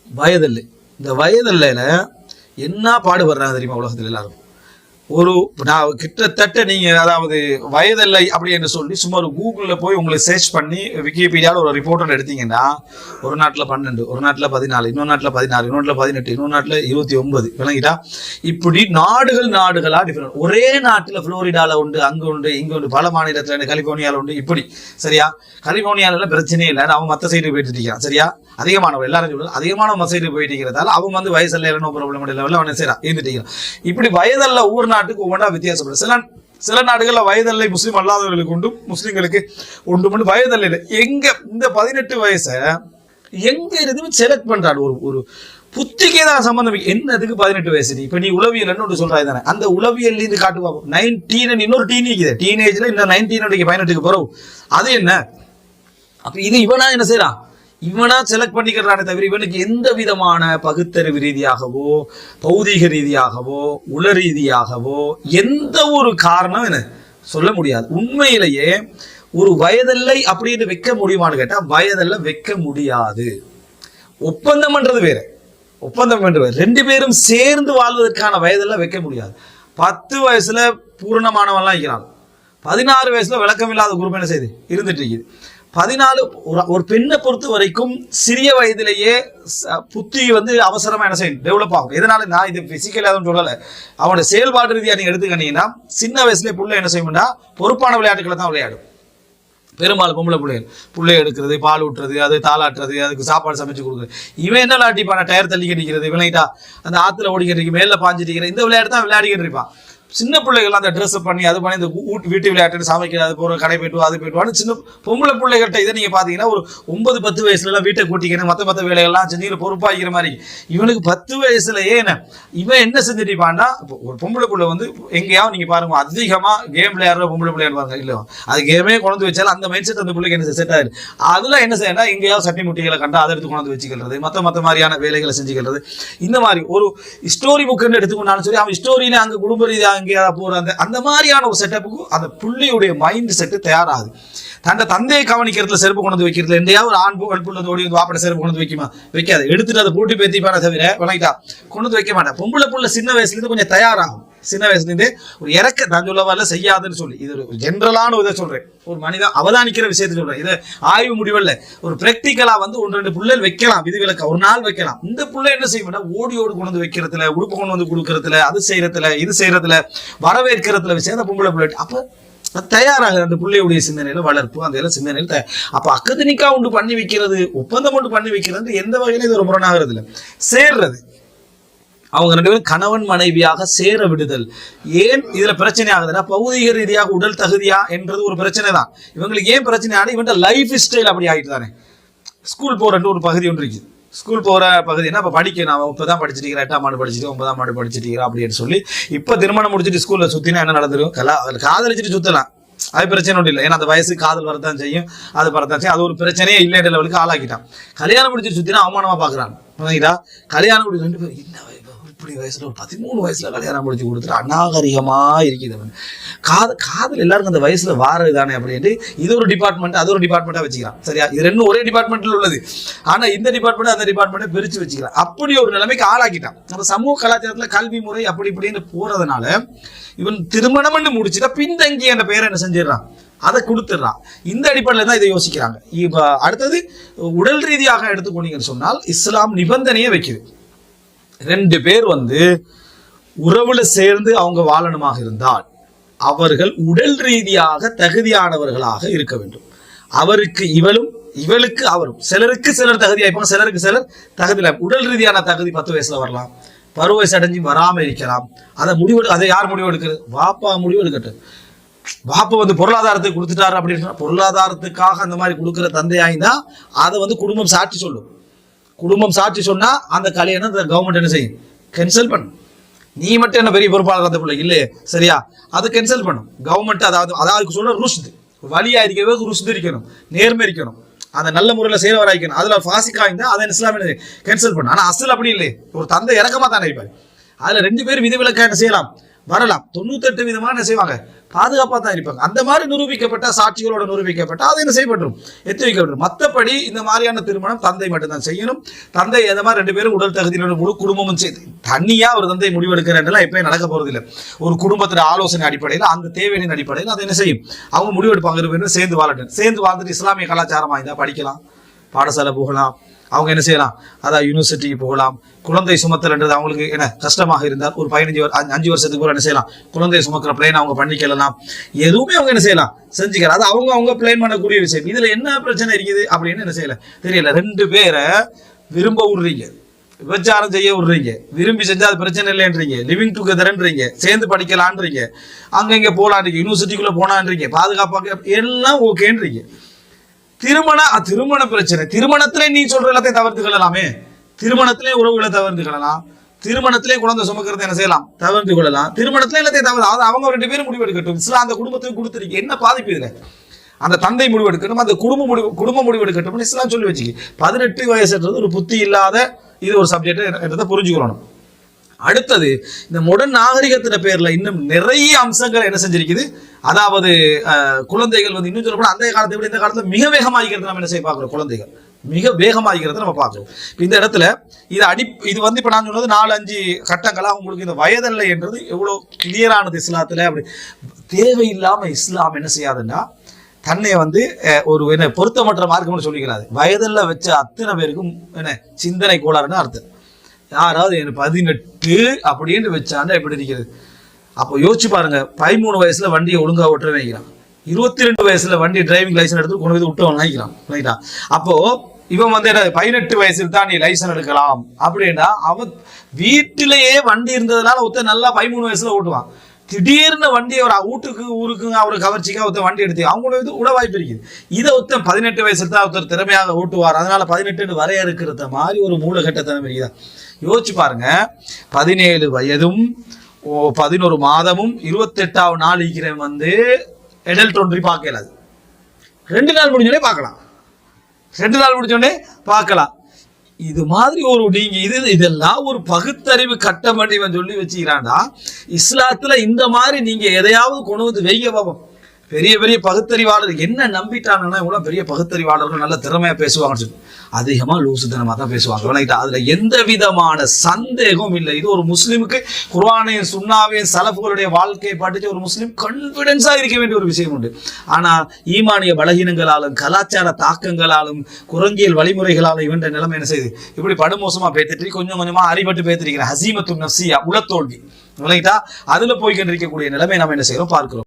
வயதல்லை. இந்த வயதல்லையில என்ன பாடுபடுறாங்க தெரியுமா உலகத்தில் எல்லாரும்? ஒரு நான் கிட்டத்தட்ட நீங்கள் அதாவது வயதில்லை அப்படி என்று சொல்லி சும்மா ஒரு கூகுளில் போய் உங்களுக்கு சர்ச் பண்ணி விக்கிபீடியாவில் ஒரு ரிப்போர்ட் எடுத்தீங்கன்னா ஒரு நாட்டில் 12, ஒரு நாட்டில் 14, இன்னொரு நாட்டில் 16, இன்னொரு நாட்டில் 18, இன்னொரு நாட்டில் 29 விளங்கிட்டா? இப்படி நாடுகளாக டிஃபரெண்ட். ஒரே நாட்டில் புளோரிடாவில் உண்டு, அங்கே உண்டு, இங்கே உண்டு, பல மாநிலத்தில் கலிபோர்னியாவில் உண்டு. இப்படி சரியா? கலிபோர்னியாவில் பிரச்சனையே இல்லை, அவன் மற்ற சைடு போயிட்டு இருக்கான். சரியா? அதிகமானவன் எல்லாரும் சொல்லுவது அதிகமான மற்ற சைடு போயிட்டு இருக்கிறதால அவன் வந்து வயசல்ல நோ ப்ராப்ளம் இல்லை, அவனை செய்யறா இருந்துட்டு. இப்படி வயதல்ல ஒவ்வொரு நாட்டுக்கு ஒவ்வொன்றா வித்தியாசப்படும். சில நாடுகளில் வயதல்லை முஸ்லீம் அல்லாதவர்களுக்கு உண்டு, முஸ்லீம்களுக்கு உண்டு. வயதல்ல எங்க இந்த 18 வயசை எங்க இருந்து செலக்ட் பண்றாரு? ஒரு புத்திக்கே தான் சம்பந்தம். என்னதுக்கு 18 வயசு? இப்ப நீ உளவியல் ஒன்று சொல்றாய் தானே, அந்த உளவியல் இருந்து காட்டு பார்ப்போம். 19 இன்னொரு டீனேஜ்ல இந்த 19 18க்கு பிறகு அது என்ன? அப்ப இது இவனா என்ன செய்யறான்? இவனா செலக்ட் பண்ணிக்கிறானே தவிர இவனுக்கு எந்த விதமான பகுத்தறிவு ரீதியாகவோ பௌதீக ரீதியாகவோ உள ரீதியாகவோ எந்த ஒரு காரணம் என்ன சொல்ல முடியாது. உண்மையிலேயே ஒரு வயதல்லை அப்படின்னு வைக்க முடியுமான்னு கேட்டா வயதல்ல வைக்க முடியாது. ஒப்பந்தம் பண்றது வேற, ஒப்பந்தம் பண்றது ரெண்டு பேரும் சேர்ந்து வாழ்வதற்கான வயதெல்லாம் வைக்க முடியாது. 10 வயசுல பூரணமானவன்லாம் இருக்கிறான், 16 வயசுல விளக்கம் இல்லாத குரூப் என்ன செய்யுது இருந்துட்டு இருக்குது. 14 ஒரு பெண்ணை பொறுத்த வரைக்கும் சிறிய வயதிலேயே புத்தி வந்து அவசரமா என்ன செய்யும் டெவலப் ஆகும். எதனால நான் இது பிசிக்கலாக சொல்லலை, அவனோட செயல்பாடு ரீதியா நீங்க எடுத்துக்கிட்டீங்கன்னா சின்ன வயசுல புள்ள என்ன செய்யும்னா பொறுப்பான விளையாட்டுகளை தான் விளையாடும். பெரும்பாலும் பொம்பளை புள்ளை எடுக்கிறது, பால் ஊட்டுறது, அது தாளாட்டுறது, அதுக்கு சாப்பாடு சமைச்சு கொடுக்குறது. இவன் என்ன விளையாட்டிப்பான டயர் தள்ளி கட்டிக்கிறது, விளையாட்டா அந்த ஆத்துல ஓடிக்கிட்டு மேல பாஞ்சிட்டு இந்த விளையாட்டு தான் விளையாடிக்கிட்டு இருப்பான். சின்ன பிள்ளைகள்லாம் அந்த ட்ரெஸ் பண்ணி அது பண்ணி இந்த வீட்டு விளையாட்டு சமைக்கிறது, போகிற கடை போய்ட்டு அது போய்ட்டு சின்ன பொம்பளை பிள்ளைகள்கிட்ட இதை நீங்கள் பார்த்தீங்கன்னா ஒரு 9-10 வயசுலலாம் வீட்டை கூட்டிக்கணும், மற்ற வேலைகள்லாம் செஞ்சு பொறுப்பாகிற மாதிரி. இவனுக்கு 10 வயசுலயே என்ன இவன் என்ன செஞ்சுட்டிப்பான்னா, ஒரு பொம்பளை பிள்ளை வந்து எங்கேயாவது நீங்கள் பாருங்க அதிகமாக கேம் விளையாடுற பொம்பளை விளையாடுவாங்க இல்லை, அது கேமே கொண்டு வச்சாலும் அந்த மைண்ட் செட் அந்த பிள்ளைக்கு என்ன செட் ஆயிரு. அதெல்லாம் என்ன செய்யணும், எங்கேயாவது சட்டி முட்டிகளை கண்டா அதை எடுத்து கொண்டு வச்சுக்கிறது, மற்ற மாதிரியான வேலைகளை செஞ்சுக்கிறது. இந்த மாதிரி ஒரு ஸ்டோரி புக்குன்னு எடுத்துக்கொண்டாலும் சரி, அவன் ஸ்டோரியில அங்கே குடும்ப ரீதியாக எங்கேயாவது போற அந்த மாதிரியான ஒரு செட்டப்புக்கு அந்த புள்ளியுடைய மைண்ட் செட்டு தயாராகுது. தந்தையை கவனிக்கிறதுல செருப்பு கொண்டு வைக்கிறது, எந்தையாவது ஒரு ஆண் புள்ள ஓடி வந்து வாப்பட செருப்பு கொண்டு வைக்குமா? வைக்காது, எடுத்துட்டு அதை போட்டி பேத்திப்பான தவிர வணங்கிட்டா கொண்டு வைக்க மாட்டேன். பொம்பளை புள்ள சின்ன வயசுல இருந்து கொஞ்சம் தயாராகும். சின்ன வயசுல இருந்தே ஒரு இறக்க நான் சொல்லவால செய்யாதுன்னு சொல்லி இது ஒரு ஜென்ரலான இதை சொல்றேன், ஒரு மனிதன் அவதானிக்கிற விஷயத்தை சொல்றேன். இது ஆய்வு முடிவல்ல, ஒரு பிராக்டிக்கலா வந்து 1-2 புள்ளல் வைக்கலாம், விதிவிலக்க ஒரு நாள் வைக்கலாம். இந்த புள்ள என்ன செய்யணும், ஓடி கொண்டு வந்து வைக்கிறதுல, உடுப்பு கொண்டு வந்து கொடுக்கறதுல, அது செய்யறதுல, இது செய்யறதுல, வரவேற்கிறதுல விஷயம் அந்த பொம்பளை பிள்ளை அப்ப தயாராக அந்த பிள்ளையுடைய சிந்தனையில வளர்ப்பு அந்த சிந்தனையில அப்ப அக்கதனிக்கா உண்டு பண்ணி வைக்கிறது, ஒப்பந்தம் ஒன்று பண்ணி வைக்கிறது எந்த வகையில இது ஒரு முரணாகிறது இல்லை. சேர்றது அவங்க 2 பேரும் கணவன் மனைவியாக சேர விடுதல் ஏன் இதுல பிரச்சனை ஆகுதுன்னா பௌதிக ரீதியாக உடல் தகுதியா என்றது ஒரு பிரச்சனை தான். இவங்களுக்கு ஏன் பிரச்சனை ஆனா இவன் லைஃப் ஸ்டைல் அப்படி ஆகிட்டு தானே. ஸ்கூல் போறன்னு ஒரு பகுதி ஒன்று இருக்குது, ஸ்கூல் போகிற பகுதினா இப்போ படிக்க நான் 30 படிச்சுட்டு 8ஆம் ஆண்டு படிச்சுட்டு 9ஆம் ஆண்டு படிச்சுட்டு அப்படின்னு சொல்லி இப்போ திருமணம் முடிச்சுட்டு ஸ்கூலில் சுற்றினா என்ன நடந்துடும், காதலிச்சுட்டு சுற்றலாம், அது பிரச்சனை ஒன்றும் இல்லை. ஏன்னா அந்த வயசு காதல் வரத்தான் செய்யும், அது வரத்தான் செய்யும், அது ஒரு பிரச்சனையே இல்லை லெவலுக்கு ஆளாக்கிட்டான். கல்யாணம் முடிச்சுட்டு சுற்றினா அவமானமாக பார்க்குறான். கல்யாணம் முடிச்சு 2 பேர் என்ன இப்படி வயசுல ஒரு 13 வயசுல கல்யாணம் முடிச்சு கொடுத்துட்டு அநாகரிகமா இருக்குது. காதல் எல்லாருக்கும் அந்த வயசுல வாரது தானே அப்படின்ட்டு இது ஒரு டிபார்ட்மெண்ட் அது ஒரு டிபார்ட்மெண்ட்டா வச்சுக்கிறான். சரியா, இது 2 ஒரே டிபார்ட்மெண்ட்ல உள்ளது, ஆனா இந்த டிபார்ட்மெண்ட் அந்த டிபார்ட்மெண்ட்டை பிரிச்சு வச்சுக்கிறான். அப்படி ஒரு நிலைமைக்கு ஆளாக்கிட்டான். நம்ம சமூக கலாச்சாரத்துல கல்வி முறை அப்படி இப்படின்னு போறதுனால இவன் திருமணம் முடிச்சுட்டா பின்தங்கி என்ற பெயரை என்ன செஞ்சிடறான், அதை கொடுத்துடுறான். இந்த அடிப்படையில் தான் இதை யோசிக்கிறாங்க. இப்ப அடுத்தது உடல் ரீதியாக எடுத்துக்கொண்டீங்கன்னு சொன்னால் இஸ்லாம் நிபந்தனையே வைக்குது. 2 பேர் வந்து உறவுல சேர்ந்து அவங்க வாழணுமாக இருந்தால் அவர்கள் உடல் ரீதியாக தகுதியானவர்களாக இருக்க வேண்டும். அவருக்கு இவளுக்கு அவரும், சிலருக்கு சிலர் தகுதியாயிருப்பாங்க, சிலருக்கு சிலர் தகுதி இல்லை. உடல் ரீதியான தகுதி 10 வயசுல வரலாம், பருவ வயசு அடைஞ்சு வராம இருக்கலாம். அதை யார் முடிவு எடுக்கிறது, வாப்பா முடிவு எடுக்கட்டும். வாப்பா வந்து பொருளாதாரத்தை கொடுத்துட்டாரு அப்படின்னு சொன்னா பொருளாதாரத்துக்காக அந்த மாதிரி கொடுக்குற தந்தையாயிந்தா அதை வந்து குடும்பம் சாட்சி சொல்லும். குடும்பம் சாட்சி சொன்னா அந்த கல்யாணம் அந்த கவர்மெண்ட் என்ன செய்யும், கேன்சல் பண்ணும். நீ மட்டும் என்ன பெரிய பொறுப்பாளர் அந்த பிள்ளை இல்லையே, சரியா, அது கேன்சல் பண்ணும் கவர்மெண்ட். அதாவது சொல்ற ருஷ்து வழியா இருக்கிறது, ருஷ்து இருக்கணும், நேர்மை இருக்கணும், அந்த நல்ல முறையில் செய்யறவராய்க்கணும். அதுல பாசிக்கா இருந்தா அதை இஸ்லாம் கேன்சல் பண்ணும். ஆனா அசல் அப்படி இல்லை, ஒரு தந்தை இறக்கமா தானே இருப்பாரு. அதுல 2 பேர் விதிவிலக்கா என்ன செய்யலாம், வரலாம். 98 விதமான என்ன செய்வாங்க, பாதுகாப்பாக தான் இருப்பாங்க. அந்த மாதிரி நிரூபிக்கப்பட்ட சாட்சிகளோட நிரூபிக்கப்பட்ட அது என்ன செய்யப்படும், எத்தி வைக்கப்படும். மற்றபடி இந்த மாதிரியான திருமணம் தந்தை மட்டும்தான் செய்யணும். தந்தை எந்த மாதிரி 2 பேரும் உடல் தகுதியோட முழு குடும்பமும் செய்து தனியா ஒரு தந்தை முடிவெடுக்கிறேன்லாம் எப்பயும் நடக்க போறது இல்லை. ஒரு குடும்பத்தின் ஆலோசனை அடிப்படையில், அந்த தேவையின் அடிப்படையில் அதை என்ன செய்யும், அவங்க முடிவெடுப்பாங்க. சேர்ந்து வாழட்டும். சேர்ந்து வாழ்ந்துட்டு இஸ்லாமிய கலாச்சாரமா இருந்தால் படிக்கலாம், பாடசாலை போகலாம், அவங்க என்ன செய்யலாம், அதான் யூனிவர்சிட்டிக்கு போகலாம். குழந்தை சுமத்தல்ன்றது அவங்களுக்கு என்ன கஷ்டமாக இருந்தால் ஒரு 5 வருஷத்துக்கு கூட என்ன செய்யலாம், குழந்தை சுமக்கிற பிளான் அவங்க பண்ணிக்கலாம். எதுவுமே அவங்க என்ன செய்யலாம், செஞ்சுக்கலாம். அது அவங்க பிளான் பண்ணக்கூடிய விஷயம். இதுல என்ன பிரச்சனை இருக்குது அப்படின்னு என்ன செய்யல தெரியல. 2 பேரை விரும்ப விடுறீங்க, விபச்சாரம் செய்ய விடுறீங்க, விரும்பி செஞ்சா அது பிரச்சனை இல்லைன்றீங்க, லிவிங் டுகெதர்ன்றீங்க, சேர்ந்து படிக்கலான்றீங்க, அங்க இங்க போலான்றீங்க, யூனிவர்சிட்டிக்குள்ள போனான்றீங்க, பாதுகாப்பாக எல்லாம் ஓகேன்றீங்க. திருமண பிரச்சனை, திருமணத்திலே நீ சொல்ற எல்லாத்தையும் தவிர்த்து கொள்ளலாமே. திருமணத்திலே உறவுகளை தவிர்த்து கொள்ளலாம், திருமணத்திலே குழந்தை சுமக்கிறத என்ன செய்யலாம், தவிர்த்து கொள்ளலாம். திருமணத்திலே எல்லாத்தையும் தவிர அவங்க 2 பேரும் முடிவெடுக்கட்டும். இஸ்லாம் அந்த குடும்பத்துக்கு கொடுத்துருக்கு, என்ன பாதிப்பு இதுல? அந்த தந்தை முடிவெடுக்கணும், அந்த குடும்ப முடிவெடுக்கட்டும் இஸ்லாம் சொல்லி வச்சுக்கி. 18 வயசுன்றது ஒரு புத்தி இல்லாத இது ஒரு சப்ஜெக்ட் என்றதை புரிஞ்சுக்கணும். அடுத்தது, இந்த மாடர்ன் நாகரிகத்தின் பேர்ல இன்னும் நிறைய அம்சங்கள் என்ன செஞ்சிருக்குது. அதாவது குழந்தைகள் வந்து இன்னும் சொல்லப்போனா அந்த காலத்தை விட இந்த காலத்துல மிக வேகமாகிறது நம்ம என்ன செய்ய பார்க்கிறோம், குழந்தைகள் மிக வேகமாகிறது நம்ம பார்க்கிறோம். இந்த இடத்துல இது வந்து இப்ப நான் சொன்னது 4-5 கட்டங்களா உங்களுக்கு இந்த வயதல்ல என்றது எவ்வளவு கிளியரானது இஸ்லாத்துல. அப்படி தேவையில்லாம இஸ்லாம் என்ன செய்யாதுன்னா தன்னை வந்து ஒரு என்ன பொருத்தமற்ற மார்க்கம்னு சொல்லிக்கிறாரு. வயதல்ல வச்ச அத்தனை பேருக்கும் என்ன சிந்தனை கோளாறுன்னு அர்த்தம். யாராவது 18 அப்படின்னு வச்சாண்டா எப்படி இருக்கிறது? அப்போ யோசிச்சு பாருங்க, 13 வயசுல வண்டியை ஒழுங்கா ஓட்ட வைக்கிறான், 22 வயசுல வண்டி டிரைவிங் லைசன்ஸ் எடுத்து கொண்டு போய் விட்டு நினைக்கிறான். அப்போ இவன் வந்து 18 வயசுல தான் நீ லைசன்ஸ் எடுக்கலாம் அப்படின்னா, அவன் வீட்டிலேயே வண்டி இருந்ததுனால ஒருத்தர் நல்லா 13 வயசுல ஓட்டுவான். திடீர்னு வண்டியை ஒரு ஊருக்கு ஒரு கவர்ச்சிக்காக ஒருத்தர் வண்டி எடுத்து அவங்களோட இது விட வாய்ப்பு இருக்குது. இதை ஒருத்தர் 18 வயசுல தான் ஒருத்தர் திறமையாக ஓட்டுவார், அதனால 18 வரையறுக்கிறத மாதிரி ஒரு மூலகட்டத்தனம் இருக்குதா? யோசிச்சு பாருங்க. 17 வயதும் 11 மாதமும் 28வது நாள் இருக்கிறவன் வந்து எடல்ட் ஒன்றி பார்க்க இயலாது. 2 நாள் முடிஞ்சோடனே பார்க்கலாம், 2 நாள் முடிஞ்சோடனே பார்க்கலாம். இது மாதிரி ஒரு நீங்க இதெல்லாம் ஒரு பகுத்தறிவு கட்டமடிவன் சொல்லி வச்சுக்கிறான்டா. இஸ்லாத்துல இந்த மாதிரி நீங்க எதையாவது கொண்டு வந்து வைக்க பார்ப்போம். பெரிய பெரிய பகுத்தறிவாளர் என்ன நம்பிட்டாங்கன்னா, இவ்வளவு பெரிய பகுத்தறிவாளர்கள் நல்ல திறமையா பேசுவாங்கன்னு சொல்லி அதிகமா லூசுத்தனமா தான் பேசுவாங்க. அதுல எந்த விதமான சந்தேகமும் இல்லை. இது ஒரு முஸ்லிமுக்கு குர்ஆனையும் சுன்னாவையும் சலஃபுகளுடைய வாழ்க்கையை படிச்ச ஒரு முஸ்லிம் கான்பிடன்ஸா இருக்க வேண்டிய ஒரு விஷயம் உண்டு. ஆனா ஈமானிய பலகீனங்களாலும் கலாச்சார தாக்கங்களாலும் குரங்கியல் வழிமுறைகளாலும் இவன் நிலைமை என்ன செய்யுது, இப்படி படுமோசமா பேத்துட்டு கொஞ்சம் கொஞ்சமா அறிபட்டு பேத்திருக்கிற ஹசீமத்து நஃப்சியா உளத்தோல்வி அதுல போய்கொண்டிருக்கக்கூடிய நிலைமை நம்ம என்ன செய்யறோம் பார்க்கிறோம்.